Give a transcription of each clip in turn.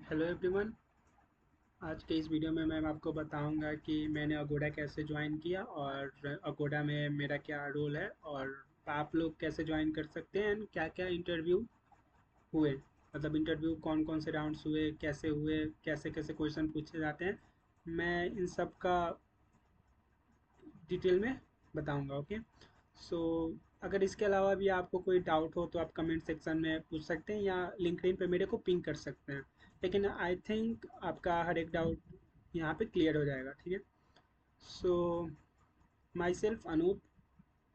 Hello everyone. आज के इस वीडियो में मैं आपको बताऊंगा कि मैंने अगोड़ा कैसे ज्वाइन किया और अगोड़ा में मेरा क्या रोल है और आप लोग कैसे ज्वाइन कर सकते हैं एंड क्या क्या इंटरव्यू हुए, मतलब इंटरव्यू कौन कौन से राउंड्स हुए, कैसे कैसे क्वेश्चन पूछे जाते हैं। मैं इन सब का डिटेल में बताऊंगा। ओके, सो अगर इसके अलावा भी आपको कोई डाउट हो तो आप कमेंट सेक्शन में पूछ सकते हैं या लिंक्डइन पे मेरे को पिंग कर सकते हैं। लेकिन आई थिंक आपका हर एक डाउट यहाँ पे क्लियर हो जाएगा। ठीक है, सो माई सेल्फ अनूप।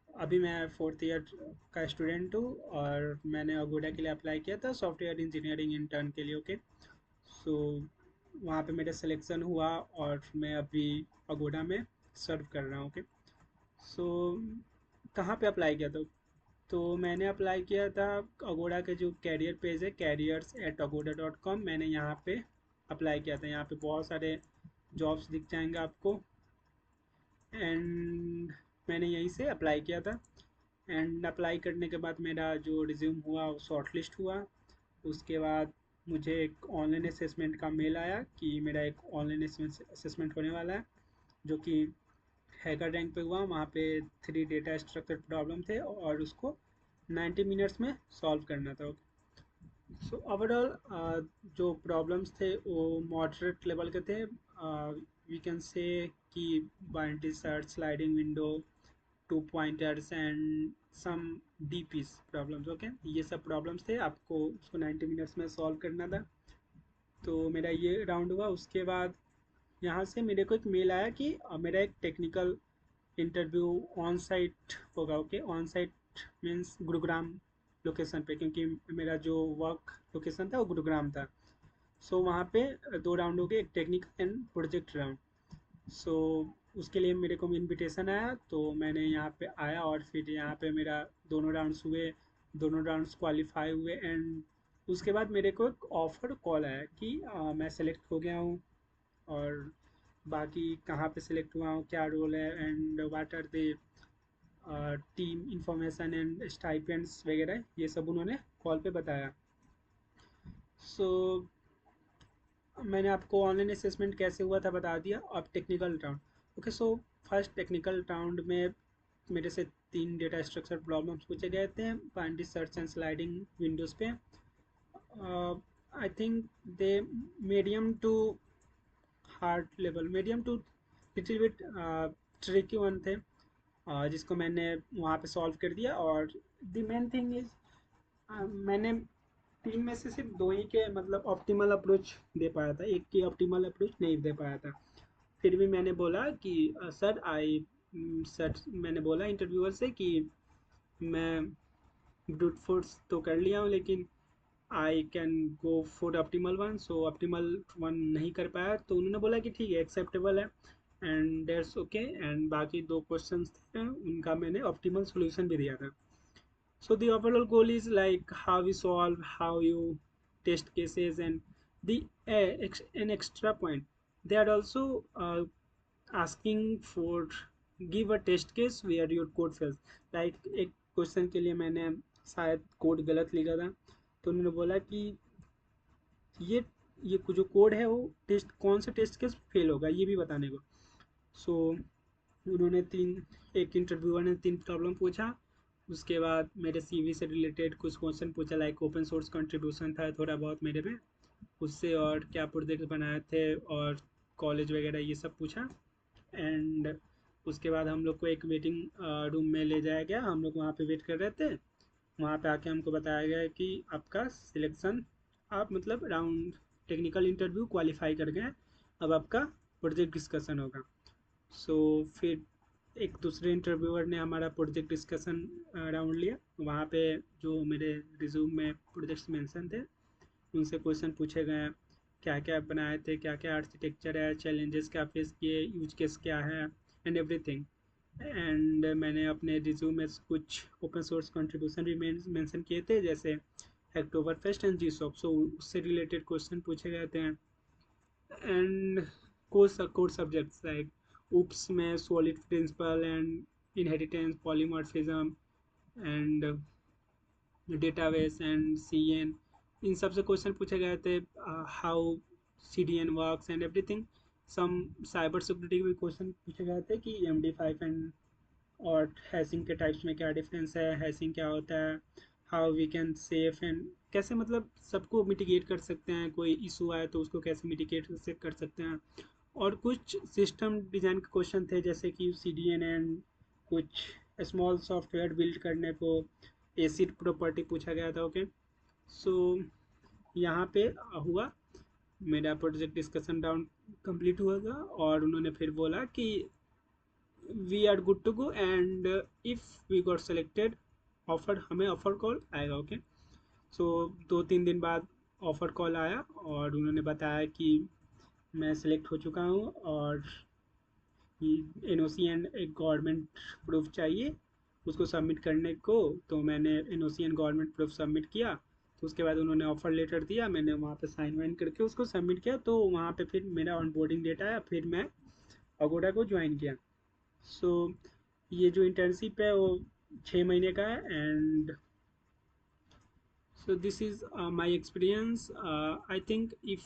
अभी मैं फोर्थ ईयर का स्टूडेंट हूँ और मैंने अगोडा के लिए अप्लाई किया था सॉफ्टवेयर इंजीनियरिंग इंटर्न के लिए। ओके, सो वहाँ पे मेरा सिलेक्शन हुआ और मैं अभी अगोडा में सर्व कर रहा हूँ। ओके, सो कहाँ पे अप्लाई किया था? तो मैंने अप्लाई किया था अगोड़ा के जो कैरियर पेज है, careers@agoda.com, मैंने यहाँ पे अप्लाई किया था। यहाँ पे बहुत सारे जॉब्स दिख जाएंगे आपको एंड मैंने यहीं से अप्लाई किया था। एंड अप्लाई करने के बाद मेरा जो रिज्यूम हुआ वो शॉर्ट लिस्ट हुआ। उसके बाद मुझे एक ऑनलाइन असेसमेंट का मेल आया कि मेरा एक ऑनलाइन असेसमेंट होने वाला है, जो कि हैकर रैंक पे हुआ। वहाँ पे 3 डेटा स्ट्रक्चर प्रॉब्लम थे और उसको 90 मिनट्स में सॉल्व करना था। सो ओवरऑल जो प्रॉब्लम्स थे वो मॉडरेट लेवल के थे। वी कैन से कि binary search, sliding window, 2 pointers and some DPs problems. Okay, ये सब प्रॉब्लम्स थे, आपको उसको 90 मिनट्स में सॉल्व करना था। तो मेरा ये राउंड हुआ। उसके बाद यहाँ से मेरे को एक मेल आया कि मेरा एक टेक्निकल इंटरव्यू ऑन साइट होगा। Okay, on site means Gurugram location पे, क्योंकि मेरा जो वर्क लोकेशन था वो गुरुग्राम था। सो वहाँ पे 2 राउंड हो गए, एक टेक्निकल एंड प्रोजेक्ट राउंड। सो उसके लिए मेरे को इनविटेशन आया तो मैंने यहाँ पे आया और फिर यहाँ पे मेरा दोनों राउंड्स हुए, दोनों राउंड्स क्वालिफाई हुए एंड उसके बाद मेरे को एक ऑफर कॉल आया कि मैं सेलेक्ट हो गया हूँ और बाकी कहाँ पे सिलेक्ट हुआ हूँ, क्या रोल है and what are the team information and stipends वगैरह, ये सब उन्होंने कॉल पे बताया। सो मैंने आपको ऑनलाइन असेसमेंट कैसे हुआ था बता दिया। अब technical round. Okay, so first technical round में मेरे से 3 डेटा स्ट्रक्चर प्रॉब्लम्स पूछे गए थे binary search and sliding windows पे। I think they medium to hard level, medium to little bit tricky one थे, जिसको मैंने वहाँ पे सॉल्व कर दिया। और द मेन थिंग इज मैंने 3 में से सिर्फ 2 ही के मतलब ऑप्टिमल अप्रोच दे पाया था, एक की ऑप्टिमल अप्रोच नहीं दे पाया था। फिर भी मैंने बोला कि सर मैंने बोला इंटरव्यूअर से कि मैं ब्रूट फोर्स तो कर लिया हूँ लेकिन I can go for optimal one. So optimal one नहीं कर पाया तो उन्होंने बोला कि ठीक है, एक्सेप्टेबल है एंड डेट्स ओके। एंड बाकी 2 क्वेश्चंस थे उनका मैंने ऑप्टिमल सॉल्यूशन भी दिया था। So the overall goal is like how we solve, how you test cases, and the an extra point. They are also asking for give a test case where your code fails. Like एक question के लिए मैंने शायद code गलत लिखा था, तो उन्होंने बोला कि ये ये जो कोड है वो टेस्ट कौन से टेस्ट केस फेल होगा ये भी बताने को। सो उन्होंने 3 एक इंटरव्यूअर ने 3 प्रॉब्लम पूछा। उसके बाद मेरे सीवी से रिलेटेड कुछ क्वेश्चन पूछा, लाइक ओपन सोर्स कंट्रीब्यूशन था थोड़ा बहुत मेरे में उससे, और क्या प्रोजेक्ट बनाए थे और कॉलेज वगैरह ये सब पूछा। एंड उसके बाद हम लोग को एक वेटिंग रूम में ले जाया गया, हम लोग वहाँ पे वेट कर रहे थे। वहाँ पे आके हमको बताया गया कि आपका सिलेक्शन, आप मतलब राउंड टेक्निकल इंटरव्यू क्वालिफाई कर गए, अब आपका प्रोजेक्ट डिस्कशन होगा। सो फिर एक दूसरे इंटरव्यूअर ने हमारा प्रोजेक्ट डिस्कशन राउंड लिया। वहाँ पे जो मेरे रिज्यूम में प्रोजेक्ट्स मेंशन थे उनसे क्वेश्चन पूछे गए, क्या क्या बनाए थे, क्या क्या आर्किटेक्चर है, चैलेंजेस क्या फेस किए, यूज केस क्या है एंड एवरीथिंग। एंड मैंने अपने रिज्यूम में कुछ ओपन सोर्स कंट्रीब्यूशन भी मेंशन किए थे, जैसे October fest and G SoC. So उससे रिलेटेड क्वेश्चन पूछे गए थे। And core subjects like UPS में solid principle and inheritance, polymorphism and database and CN इन सब से क्वेश्चन पूछे गए थे, how CDN works and everything. Some cyber security के भी क्वेश्चन पूछे गए थे कि MD5 एंड और हैशिंग के टाइप्स में क्या डिफरेंस है, हैशिंग क्या होता है, how we can safe and कैसे मतलब सबको मिटिगेट कर सकते हैं, कोई इशू आए तो उसको कैसे मिटिगेट से कर सकते हैं। और कुछ सिस्टम डिज़ाइन के क्वेश्चन थे जैसे कि CDN एंड कुछ स्मॉल सॉफ्टवेयर बिल्ड करने को एसिड प्रॉपर्टी पूछा गया था। ओके, सो यहाँ पे हुआ मेरा प्रोजेक्ट डिस्कशन राउंड कंप्लीट हुआ था और उन्होंने फिर बोला कि we are good to go and if we got selected offer, हमें ऑफर कॉल आएगा। ओके, सो 2-3 दिन बाद ऑफर कॉल आया और उन्होंने बताया कि मैं सेलेक्ट हो चुका हूँ और NOC एंड एक गवर्नमेंट प्रूफ चाहिए उसको सबमिट करने को। तो मैंने NOC and government proof submit किया, तो उसके बाद उन्होंने ऑफर लेटर दिया, मैंने वहाँ पे साइन वाइन करके उसको सबमिट किया, तो वहाँ पे फिर मेरा ऑनबोर्डिंग डेट आया, फिर मैं अगोडा को ज्वाइन किया। सो ये जो इंटर्नशिप है वो 6 महीने का है and so this is my experience. I think if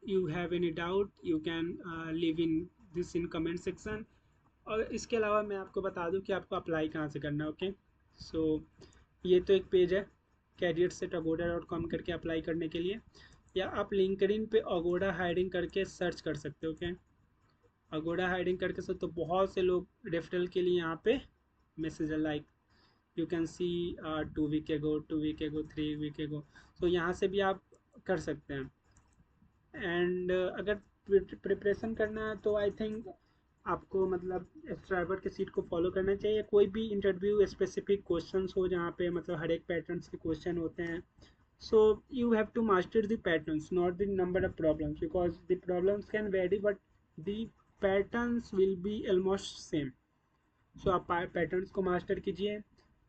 you have any doubt you can leave in this in comment section। और इसके अलावा मैं आपको बता दूं कि आपको अप्लाई कहाँ से करना है। ओके, सो ये तो एक पेज है careers@agoda.com करके अप्लाई करने के लिए, या आप लिंक्डइन पे अगोडा हायरिंग करके सर्च कर सकते हो। ओके, अगोडा हायरिंग करके सब तो बहुत से लोग रेफरल के लिए यहाँ पे मैसेज है, like you can see 2 week ago, 2 week एगो, 3 वीक एगो। तो यहाँ से भी आप कर सकते हैं। एंड अगर प्रिपरेशन करना है तो आई थिंक आपको मतलब स्ट्राइवर के सीट को फॉलो करना चाहिए। कोई भी इंटरव्यू स्पेसिफिक क्वेश्चंस हो जहाँ पे मतलब हर एक पैटर्न्स के क्वेश्चन होते हैं, so you have to master the patterns, not the number of problems, because the problems can vary but the patterns will be almost same। so आप पैटर्न्स को मास्टर कीजिए,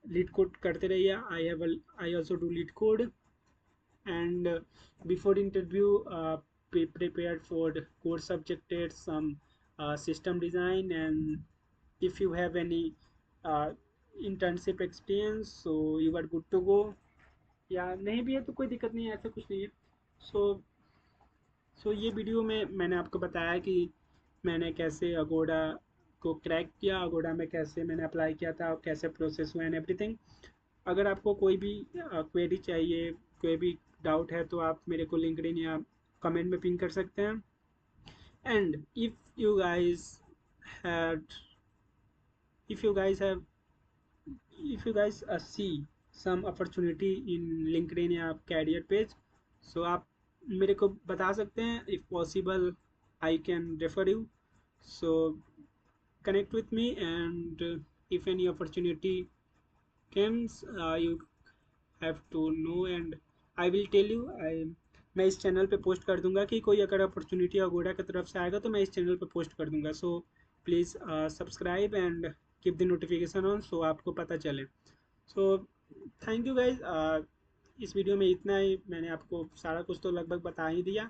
लीड कोड करते रहिए। I also do leet code and before interview be prepared for the core subjected some system design, and if you have any uh, internship experience so you are good to go। या नहीं भी है तो कोई दिक्कत नहीं है, ऐसा कुछ नहीं है। सो ये वीडियो में मैंने आपको बताया कि मैंने कैसे अगोडा को क्रैक किया, अगोडा में कैसे मैंने अप्लाई किया था और कैसे प्रोसेस हुआ एंड एवरीथिंग। अगर आपको कोई भी क्वेरी चाहिए, कोई भी डाउट है तो आप मेरे को लिंक्डइन या कमेंट में पिन कर सकते हैं। And had if you guys have if you guys see some opportunity in LinkedIn या कैरियर पेज, सो आप मेरे को बता सकते हैं। If possible I can refer you, so connect with me and if any opportunity comes you have to know and I will tell you। मैं इस channel पे पोस्ट कर दूंगा कि कोई अगर अपॉर्चुनिटी अगोडा की तरफ से आएगा तो मैं इस चैनल पे पोस्ट कर दूंगा। So please subscribe and keep the notification on so आपको पता चले। So thank you guys. इस वीडियो में इतना ही, मैंने आपको सारा कुछ तो लगभग बता ही दिया।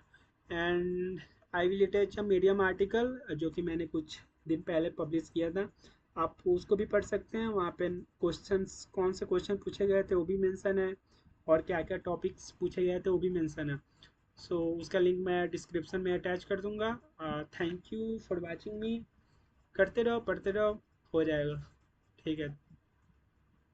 And I will attach a medium article जो कि मैंने कुछ दिन पहले पब्लिश किया था, आप उसको भी पढ़ सकते हैं। वहाँ पे क्वेश्चंस, कौन से क्वेश्चन पूछे गए थे वो भी मेंशन है और क्या क्या टॉपिक्स पूछे गए थे वो भी मेंशन है। सो उसका लिंक मैं डिस्क्रिप्शन में अटैच कर दूँगा। थैंक यू फॉर वॉचिंग मी। करते रहो, पढ़ते रहो, हो जाएगा। ठीक है।